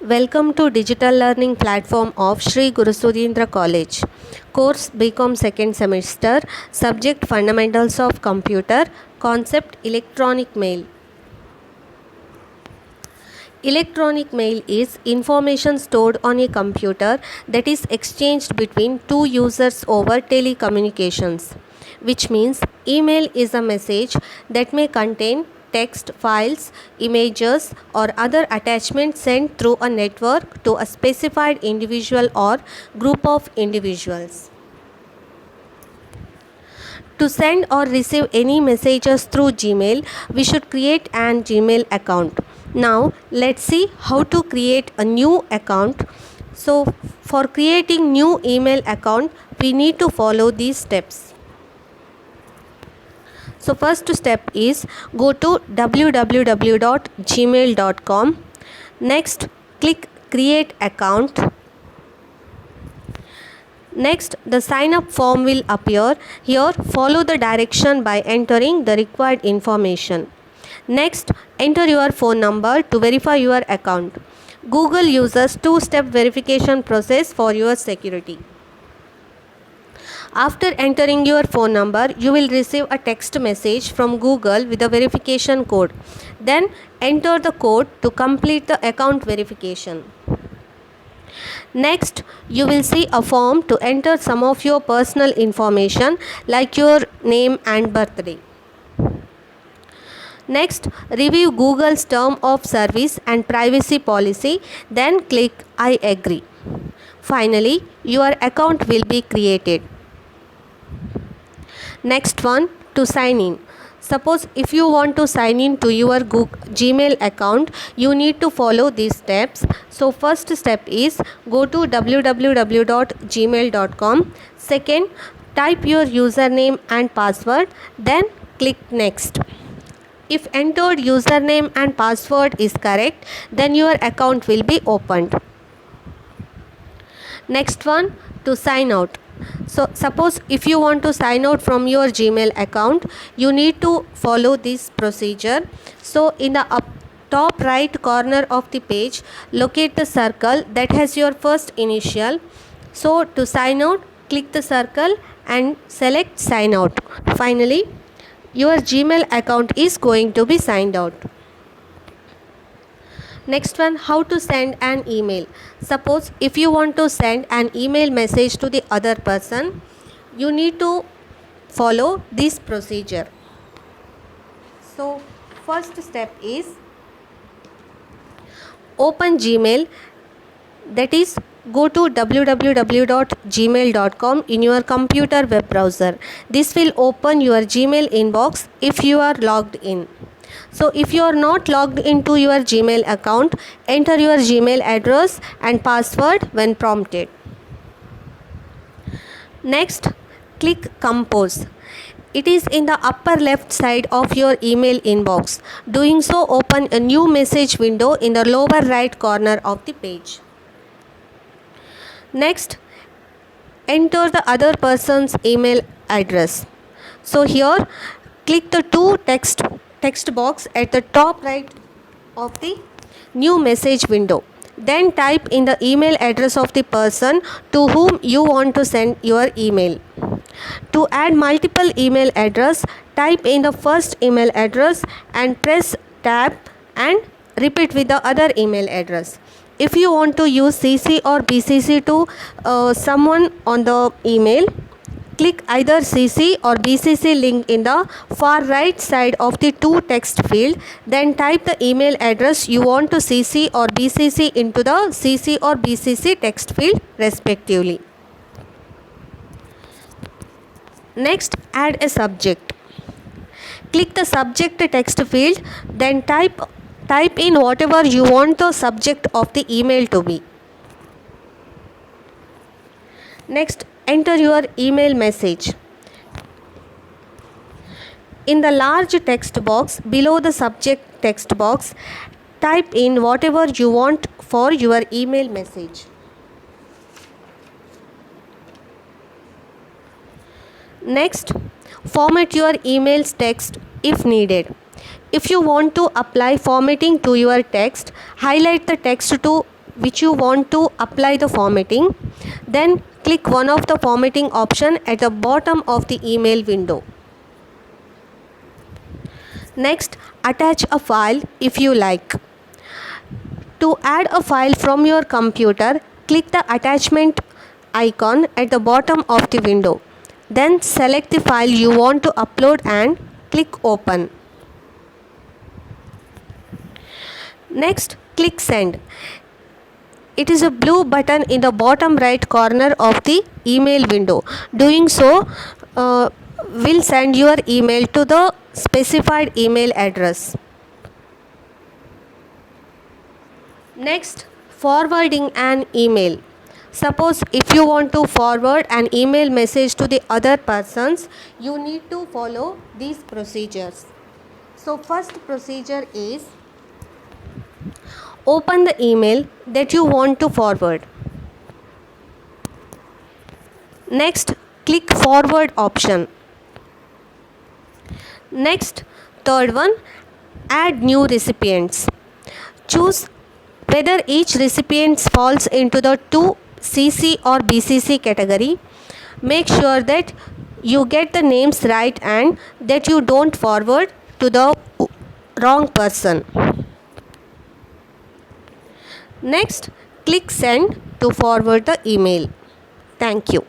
Welcome to digital learning platform of Sri Guru Sudhindra College. Course BCom second semester. Subject Fundamentals of Computer. Concept Electronic Mail. Electronic mail is information stored on a computer that is exchanged between two users over telecommunications, which means email is a message that may contain text files, images, or other attachments sent through a network to a specified individual or group of individuals. To send or receive any messages through Gmail, we should create an Gmail account. Now, let's see how to create a new account. So, for creating new email account, we need to follow these steps. So, first step is go to www.gmail.com. Next, click create account. Next, the sign up form will appear. Here, follow the direction by entering the required information. Next, enter your phone number to verify your account. Google uses two-step verification process for your security. After entering your phone number, you will receive a text message from Google with a verification code. Then, enter the code to complete the account verification. Next, you will see a form to enter some of your personal information like your name and birthday. Next, review Google's term of service and privacy policy, then click I agree. Finally, your account will be created. Next one, to sign in. Suppose if you want to sign in to your Gmail account, you need to follow these steps. So first step is go to www.gmail.com. Second, type your username and password, then click next. If entered username and password is correct, then your account will be opened. Next one, to sign out. So suppose if you want to sign out from your Gmail account, you need to follow this procedure. So in the top right corner of the page, locate the circle that has your first initial. So to sign out, click the circle and select sign out. Finally, your Gmail account is going to be signed out. Next one, how to send an email. Suppose if you want to send an email message to the other person, you need to follow this procedure. So first step is open Gmail, that is go to www.gmail.com in your computer web browser. This will open your Gmail inbox if you are logged in. So if you are not logged into your Gmail account, enter your Gmail address and password when prompted. Next, click compose. It is in the upper left side of your email inbox. Doing so, open a new message window in the lower right corner of the page. Next, enter the other person's email address. So here, click the two text box at the top right of the new message window. Then type in the email address of the person to whom you want to send your email. To add multiple email address, type in the first email address and press tab and repeat with the other email address. If you want to use CC or BCC to someone on the email, click either CC or BCC link in the far right side of the to text field. Then type the email address you want to CC or BCC into the CC or BCC text field respectively. Next, add a subject. Click the subject text field, then type in whatever you want the subject of the email to be. Next, enter your email message. In the large text box below the subject text box, type in whatever you want for your email message. Next, format your email's text if needed. If you want to apply formatting to your text, highlight the text to which you want to apply the formatting, then click one of the formatting option at the bottom of the email window. Next, attach a file if you like. To add a file from your computer, click the attachment icon at the bottom of the window. Then select the file you want to upload and click open. Next, click send. It is a blue button in the bottom right corner of the email window. Doing so will send your email to the specified email address. Next, forwarding an email. Suppose if you want to forward an email message to the other persons, you need to follow these procedures. So first procedure is open the email that you want to forward. Next, click forward option. Next, third one, add new recipients. Choose whether each recipient falls into the 2CC or BCC category. Make sure that you get the names right and that you don't forward to the wrong person. Next, click send to forward the email. Thank you.